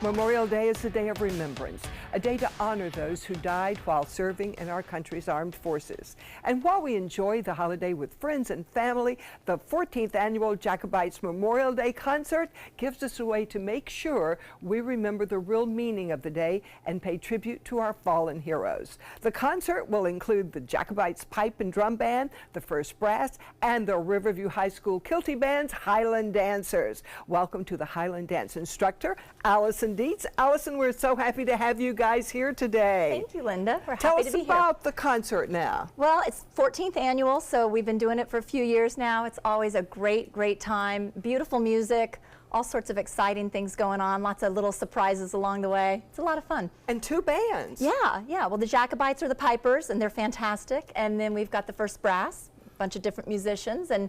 Memorial Day is a day of remembrance, a day to honor those who died while serving in our country's armed forces. And while we enjoy the holiday with friends and family, the 14th annual Jacobites Memorial Day concert gives us a way to make sure we remember the real meaning of the day and pay tribute to our fallen heroes. The concert will include the Jacobites Pipe and Drum Band, the First Brass, and the Riverview High School Kiltie Band's Highland Dancers. Welcome to the Highland Dance instructor, Allison Dietz. Allison, we're so happy to have you guys here today. Thank you, Linda. We're Tell happy us to be here. about the concert now. Well, it's 14th annual, so we've been doing it for a few years now. It's always a great, great time. Beautiful music, all sorts of exciting things going on, lots of little surprises along the way. It's a lot of fun. And two bands. Yeah. Well, the Jacobites are the pipers, and they're fantastic. And then we've got the First Brass, a bunch of different musicians, and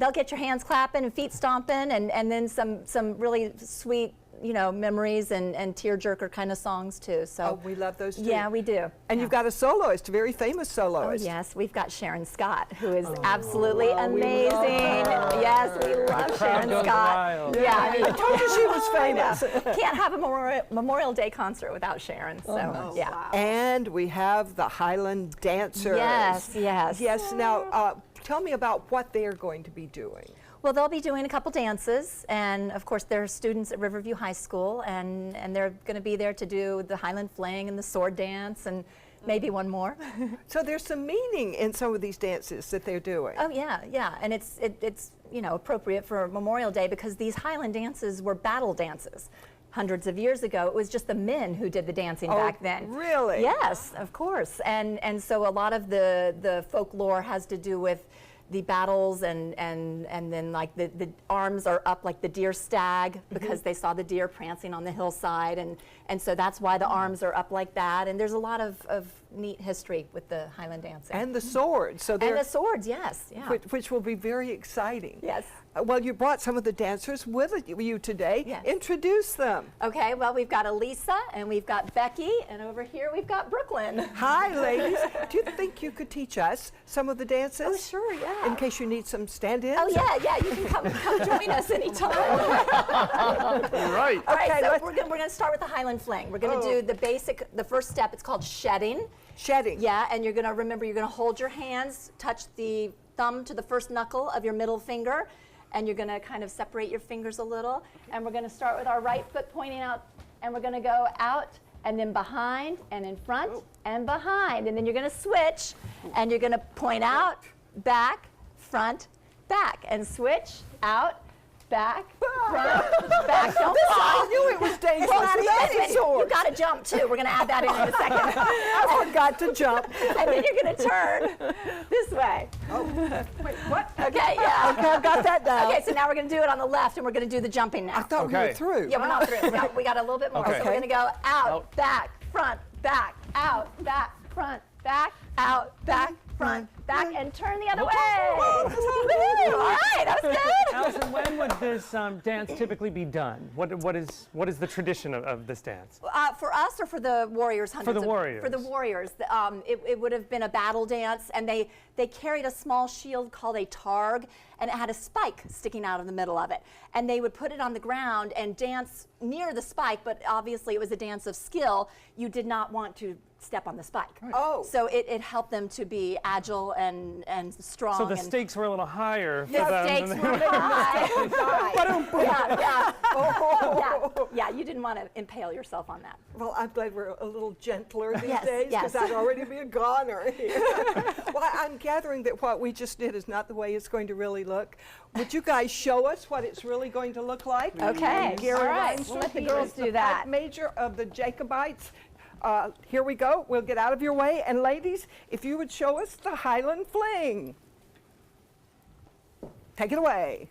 they'll get your hands clapping and feet stomping, and then some really sweet, you know, memories and tearjerker kind of songs too. So we love those too. Yeah, we do. And you've got a soloist, a very famous soloist. Oh yes, we've got Sharon Scott, who is absolutely amazing. Yes, we love Sharon Scott. Yeah, I mean, I told you she was famous. Can't have a Memorial Day concert without Sharon. So yeah. Wow. And we have the Highland Dancers. Yes. Now, tell me about what they are going to be doing. Well, they'll be doing a couple dances, and of course they're students at Riverview High School, and they're going to be there to do the Highland Fling and the sword dance, and maybe one more. So there's some meaning in some of these dances that they're doing. Oh yeah, and it's you know, appropriate for Memorial Day because these Highland dances were battle dances. Hundreds of years ago, it was just the men who did the dancing back then. Really? Yes, of course, and so a lot of the folklore has to do with the battles, and then like the arms are up like the deer stag because they saw the deer prancing on the hillside, and so that's why the arms are up like that. And there's a lot of neat history with the Highland dancing. And the swords. So and the swords, yes. Yeah. Which will be very exciting. Yes. Well, you brought some of the dancers with you today. Yes. Introduce them. Okay, well, we've got Elisa, and we've got Becky, and over here we've got Brooklyn. Hi, ladies. Do you think you could teach us some of the dances? Oh, sure, yeah. In case you need some stand-ins? Oh, yeah, you can come join us anytime. Right. All right, Okay, so we're going to start with the Highland Fling. We're going to do the first step. It's called shedding. Shedding. Yeah, and you're going to remember, you're going to hold your hands, touch the thumb to the first knuckle of your middle finger, and you're going to kind of separate your fingers a little. And we're going to start with our right foot pointing out, and we're going to go out, and then behind, and in front, and behind. And then you're going to switch, and you're going to point out, back, front, back, and switch, out, back, front, back. Don't fall. I knew it was dangerous. You got to jump too. We're going to add that in a second. I forgot to jump. And then you're going to turn this way. Oh, wait, what? Okay, yeah. Okay, I've got that down. Okay, so now we're going to do it on the left, and we're going to do the jumping now. I thought we were through. Yeah, we're not through. We got a little bit more. Okay. So we're going to go out, back, front, back, out, back, front, back, out, back, front, back, and turn the other way. Woo-hoo. All right, that was good. Allison, when would this dance typically be done? What is the tradition of this dance? For us or for the warriors? For the warriors. For the warriors. It would have been a battle dance, and they carried a small shield called a targ, and it had a spike sticking out of the middle of it. And they would put it on the ground and dance near the spike, but obviously it was a dance of skill. You did not want to step on the spike. Right. Oh. So it helped them to be agile and strong. So the stakes were a little higher for the them. stakes were high. Yeah, you didn't want to impale yourself on that. Well, I'm glad we're a little gentler these Yes, days, because yes. I'd already be a goner here. Well, I'm gathering that what we just did is not the way it's going to really look. Would you guys show us what it's really going to look like? Okay, Gary all right, Reinster, we'll let the he girls is do the that. pipe major of the Jacobites. Here we go. We'll get out of your way. And ladies, if you would show us the Highland Fling. Take it away.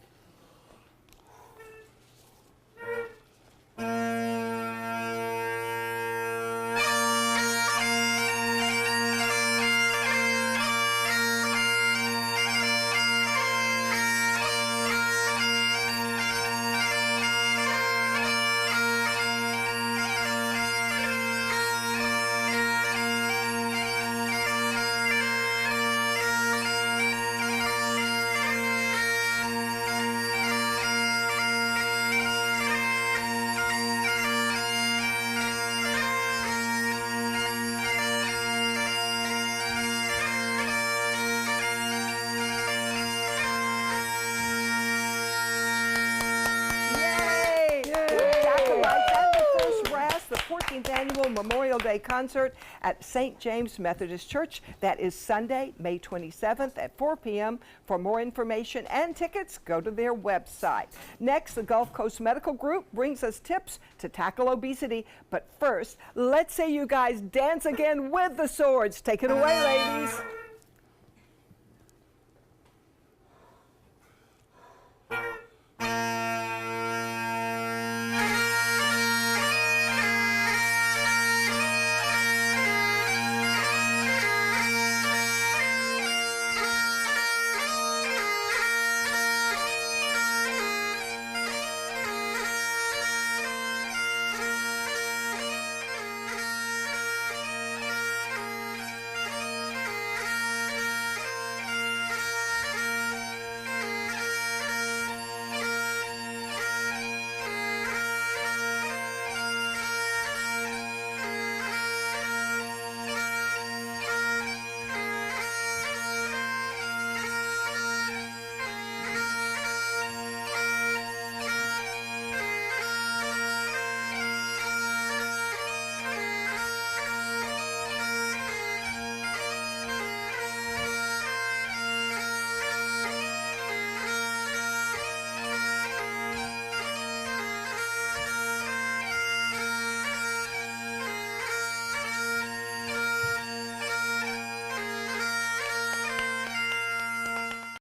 14th Annual Memorial Day Concert at St. James Methodist Church. That is Sunday, May 27th at 4 p.m. For more information and tickets, go to their website. Next, the Gulf Coast Medical Group brings us tips to tackle obesity. But first, let's see you guys dance again with the swords. Take it away, ladies.